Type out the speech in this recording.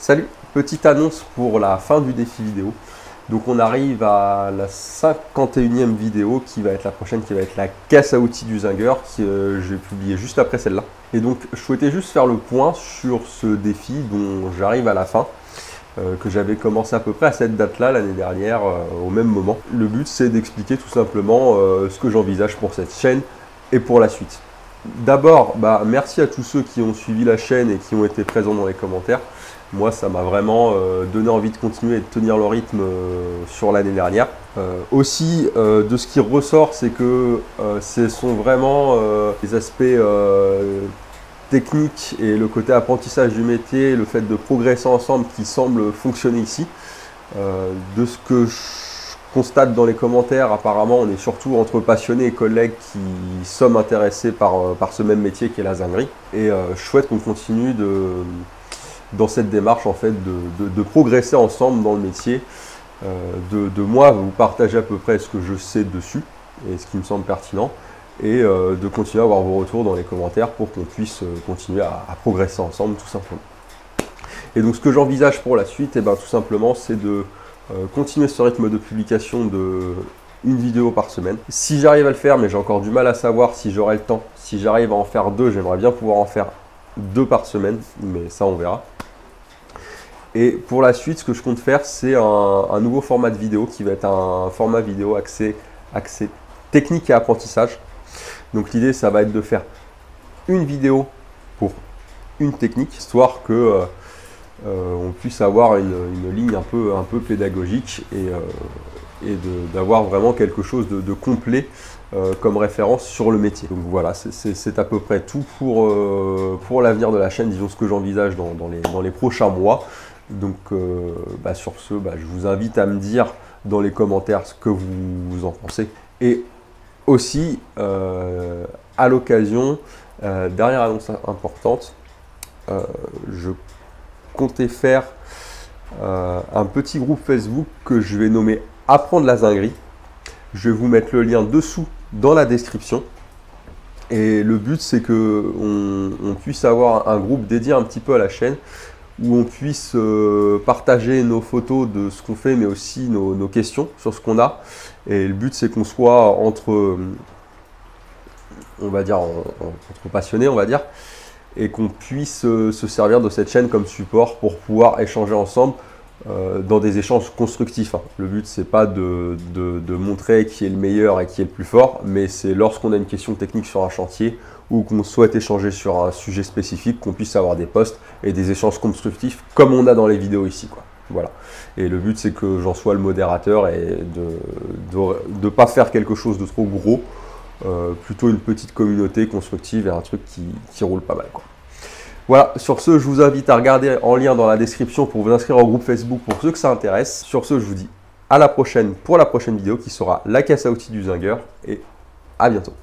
Salut, petite annonce pour la fin du défi vidéo. Donc on arrive à la 51e vidéo qui va être la prochaine, qui va être la caisse à outils du Zinger, que j'ai publié juste après celle-là. Et donc je souhaitais juste faire le point sur ce défi dont j'arrive à la fin, que j'avais commencé à peu près à cette date-là l'année dernière, au même moment. Le but c'est d'expliquer tout simplement ce que j'envisage pour cette chaîne et pour la suite. D'abord, merci à tous ceux qui ont suivi la chaîne et qui ont été présents dans les commentaires. Moi, ça m'a vraiment donné envie de continuer et de tenir le rythme sur l'année dernière. Aussi, de ce qui ressort, c'est que ce sont vraiment les aspects techniques et le côté apprentissage du métier, le fait de progresser ensemble qui semble fonctionner ici. De ce que je constate dans les commentaires, apparemment, on est surtout entre passionnés et collègues qui sommes intéressés par ce même métier qui est la zinguerie. Et je souhaite qu'on continue dans cette démarche en fait de progresser ensemble dans le métier, de moi vous partager à peu près ce que je sais dessus et ce qui me semble pertinent, et de continuer à avoir vos retours dans les commentaires pour qu'on puisse continuer à progresser ensemble tout simplement. Et donc ce que j'envisage pour la suite, tout simplement c'est de continuer ce rythme de publication de une vidéo par semaine. Si j'arrive à le faire, mais j'ai encore du mal à savoir si j'aurai le temps, si j'arrive à en faire deux, j'aimerais bien pouvoir en faire 2 par semaine, mais ça on verra. Et pour la suite, ce que je compte faire, c'est un nouveau format de vidéo qui va être un format vidéo axé technique et apprentissage. Donc l'idée, ça va être de faire une vidéo pour une technique, histoire que on puisse avoir une ligne un peu pédagogique et d'avoir vraiment quelque chose de complet comme référence sur le métier. Donc voilà, c'est à peu près tout pour l'avenir de la chaîne, disons ce que j'envisage dans les prochains mois. Donc sur ce, je vous invite à me dire dans les commentaires ce que vous en pensez. Et aussi, à l'occasion, dernière annonce importante, je comptais faire un petit groupe Facebook que je vais nommer Apprendre la zinguerie. Je vais vous mettre le lien dessous dans la description. Et le but, c'est qu'on puisse avoir un groupe dédié un petit peu à la chaîne, où on puisse partager nos photos de ce qu'on fait, mais aussi nos questions sur ce qu'on a. Et le but, c'est qu'on soit entre passionnés, on va dire, et qu'on puisse se servir de cette chaîne comme support pour pouvoir échanger ensemble dans des échanges constructifs. Le but, c'est pas de montrer qui est le meilleur et qui est le plus fort, mais c'est lorsqu'on a une question technique sur un chantier ou qu'on souhaite échanger sur un sujet spécifique, qu'on puisse avoir des posts et des échanges constructifs comme on a dans les vidéos ici, quoi. Voilà. Et le but, c'est que j'en sois le modérateur et de ne pas faire quelque chose de trop gros, plutôt une petite communauté constructive et un truc qui roule pas mal, quoi. Voilà, sur ce, je vous invite à regarder en lien dans la description pour vous inscrire au groupe Facebook pour ceux que ça intéresse. Sur ce, je vous dis à la prochaine pour la prochaine vidéo qui sera la caisse à outils du Zinger, et à bientôt.